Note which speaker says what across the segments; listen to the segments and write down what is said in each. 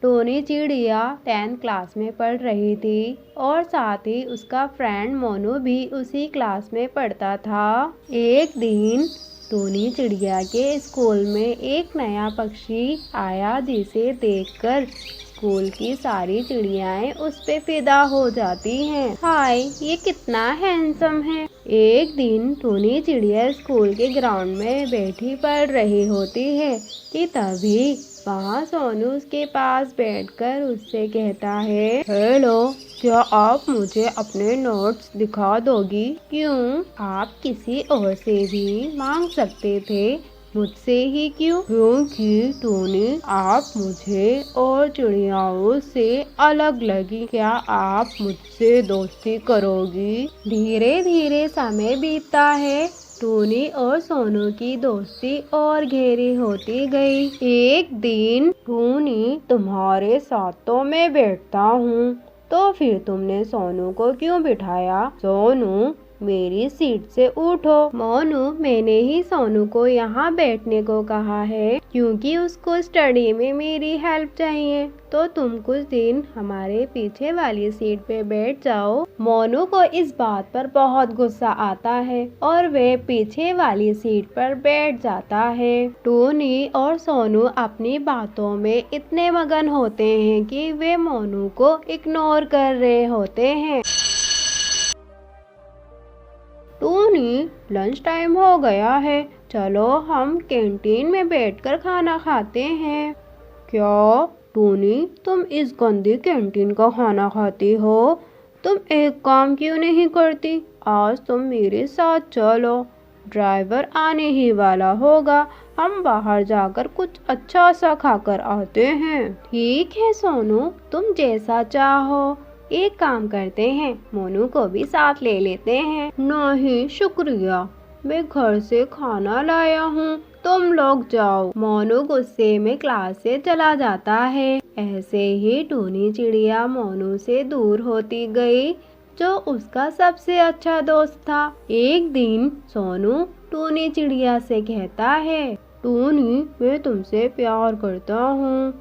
Speaker 1: Tony चिड़िया 10th class में पढ़ रही थी और साथ ही उसका फ्रेंड मोनू भी उसी क्लास में पढ़ता था। एक दिन टोनी चिड़िया के स्कूल में एक नया पक्षी आया जिसे देखकर स्कूल की सारी चिड़ियाएं उस पे फिदा हो जाती हैं। हाय, ये कितना हैंडसम है। एक दिन टोनी चिड़िया स्कूल के ग्राउंड में बैठी पढ़ रही होती है कि तभी वहाँ सोनू उसके पास बैठकर उससे कहता है, हेलो, क्या आप मुझे अपने नोट्स दिखा दोगी? क्यों, आप किसी और से भी मांग सकते थे, मुझसे ही क्यों? क्योंकि टोनी, आप मुझे और चिड़ियाओं से अलग लगी। क्या आप मुझसे दोस्ती करोगी? धीरे धीरे समय बीतता है। टोनी और सोनू की दोस्ती और गहरी होती गई। एक दिन, टोनी, तुम्हारे साथ तो मैं बैठता हूँ, तो फिर तुमने सोनू को क्यों बिठाया? सोनू, मेरी सीट से उठो। मोनू, मैंने ही सोनू को यहाँ बैठने को कहा है क्योंकि उसको स्टडी में मेरी हेल्प चाहिए, तो तुम कुछ दिन हमारे पीछे वाली सीट पे बैठ जाओ। मोनू को इस बात पर बहुत गुस्सा आता है और वे पीछे वाली सीट पर बैठ जाता है। टोनी और सोनू अपनी बातों में इतने मगन होते हैं कि वे मोनू को इग्नोर कर रहे होते हैं। टोनी, लंच टाइम हो गया है, चलो हम कैंटीन में बैठकर खाना खाते हैं। क्या टोनी, तुम इस गंदी कैंटीन का खाना खाती हो? तुम एक काम क्यों नहीं करती? आज तुम मेरे साथ चलो, ड्राइवर आने ही वाला होगा, हम बाहर जाकर कुछ अच्छा सा खाकर आते हैं। ठीक है सोनू, तुम जैसा चाहो। एक काम करते हैं, मोनू को भी साथ ले लेते हैं। नहीं शुक्रिया, मैं घर से खाना लाया हूँ, तुम लोग जाओ। मोनू गुस्से में क्लास से चला जाता है। ऐसे ही टोनी चिड़िया मोनू से दूर होती गई, जो उसका सबसे अच्छा दोस्त था। एक दिन सोनू टोनी चिड़िया से कहता है, टोनी, मैं तुमसे प्यार करता हूँ।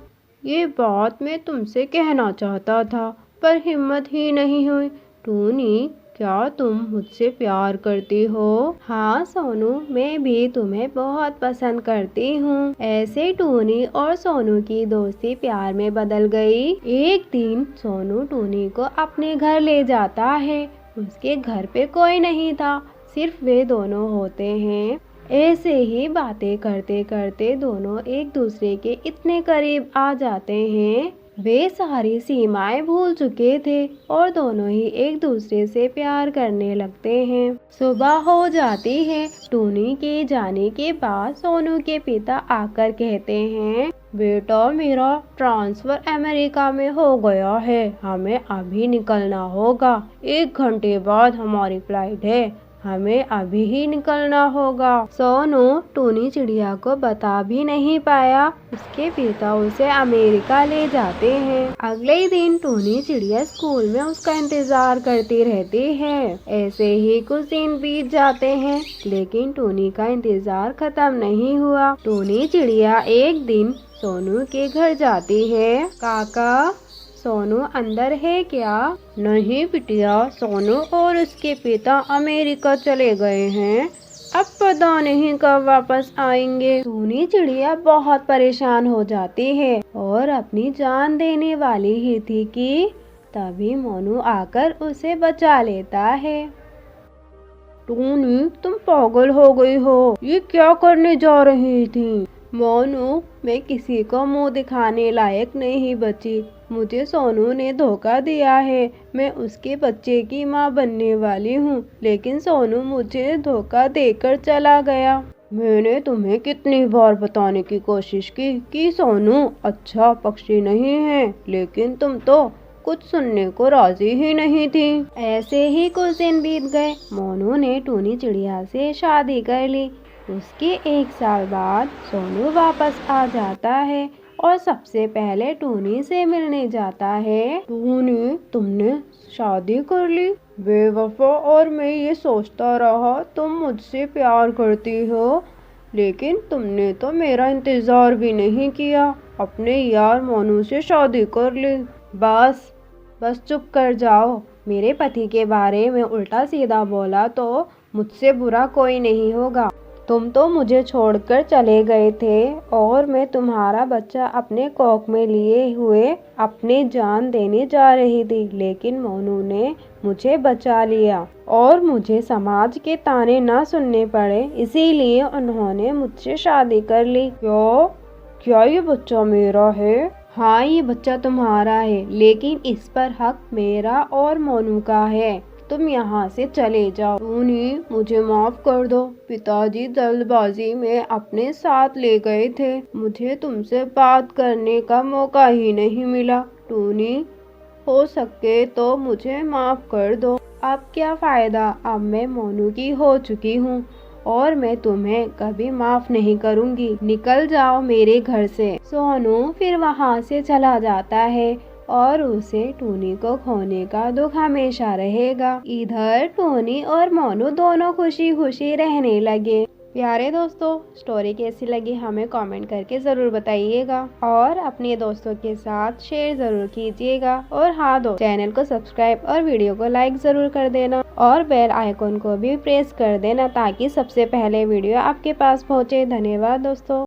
Speaker 1: ये बात मैं तुमसे कहना चाहता था पर हिम्मत ही नहीं हुई। टोनी, क्या तुम मुझसे प्यार करती हो? हाँ सोनू, मैं भी तुम्हें बहुत पसंद करती हूँ। ऐसे टोनी और सोनू की दोस्ती प्यार में बदल गई। एक दिन सोनू टोनी को अपने घर ले जाता है। उसके घर पे कोई नहीं था, सिर्फ वे दोनों होते हैं। ऐसे ही बातें करते करते दोनों एक दूसरे के इतने करीब आ जाते हैं। वे सारी सीमाएं भूल चुके थे और दोनों ही एक दूसरे से प्यार करने लगते हैं। सुबह हो जाती है। टोनी के जाने के बाद सोनू के पिता आकर कहते हैं, बेटा, मेरा ट्रांसफर अमेरिका में हो गया है, हमें अभी निकलना होगा। 1 घंटे बाद हमारी फ्लाइट है, हमें अभी ही निकलना होगा। सोनू टोनी चिड़िया को बता भी नहीं पाया। उसके पिता उसे अमेरिका ले जाते हैं। अगले दिन टोनी चिड़िया स्कूल में उसका इंतजार करती रहती है। ऐसे ही कुछ दिन बीत जाते हैं, लेकिन टोनी का इंतजार खत्म नहीं हुआ। टोनी चिड़िया एक दिन सोनू के घर जाती है। काका, सोनू अंदर है क्या? नहीं बिटिया, सोनू और उसके पिता अमेरिका चले गए हैं, अब पता नहीं कब वापस आएंगे। टोनी चिड़िया बहुत परेशान हो जाती है और अपनी जान देने वाली ही थी कि तभी मोनू आकर उसे बचा लेता है। टोनी, तुम पागल हो गई हो, ये क्या करने जा रही थी? मोनू, मैं किसी को मुंह दिखाने लायक नहीं बची। मुझे सोनू ने धोखा दिया है। मैं उसके बच्चे की माँ बनने वाली हूँ, लेकिन सोनू मुझे धोखा देकर चला गया। मैंने तुम्हें कितनी बार बताने की कोशिश की कि सोनू अच्छा पक्षी नहीं है, लेकिन तुम तो कुछ सुनने को राजी ही नहीं थी। ऐसे ही कुछ दिन बीत गए। मोनू ने टोनी चिड़िया से शादी कर ली। उसके 1 साल बाद सोनू वापस आ जाता है और सबसे पहले टोनी से मिलने जाता है। टोनी, तुमने शादी कर ली? बेवफा, और मैं ये सोचता रहा तुम मुझसे प्यार करती हो। लेकिन तुमने तो मेरा इंतज़ार भी नहीं किया, अपने यार मोनू से शादी कर ली। बस बस चुप कर जाओ। मेरे पति के बारे में उल्टा सीधा बोला तो मुझसे बुरा कोई नहीं होगा। तुम तो मुझे छोड़कर चले गए थे और मैं तुम्हारा बच्चा अपने कोख में लिए हुए अपनी जान देने जा रही थी, लेकिन मोनू ने मुझे बचा लिया और मुझे समाज के ताने ना सुनने पड़े, इसीलिए उन्होंने मुझसे शादी कर ली। क्यों? क्या ये बच्चा मेरा है? हाँ, ये बच्चा तुम्हारा है, लेकिन इस पर हक मेरा और मोनू का है। तुम यहाँ से चले जाओ। टूनी, मुझे माफ कर दो। पिताजी जल्दबाजी में अपने साथ ले गए थे, मुझे तुमसे बात करने का मौका ही नहीं मिला। टूनी, हो सके तो मुझे माफ कर दो। अब क्या फायदा, अब मैं मोनू की हो चुकी हूँ और मैं तुम्हें कभी माफ नहीं करूँगी। निकल जाओ मेरे घर से। सोनू फिर वहाँ से चला जाता है और उसे टूनी को खोने का दुख हमेशा रहेगा। इधर टूनी और मोनू दोनों खुशी खुशी रहने लगे। प्यारे दोस्तों, स्टोरी कैसी लगी हमें कमेंट करके ज़रूर बताइएगा और अपने दोस्तों के साथ शेयर ज़रूर कीजिएगा। और हाँ चैनल को सब्सक्राइब और वीडियो को लाइक ज़रूर कर देना और बेल आइकन को भी प्रेस कर देना ताकि सबसे पहले वीडियो आपके पास पहुँचे। धन्यवाद दोस्तों।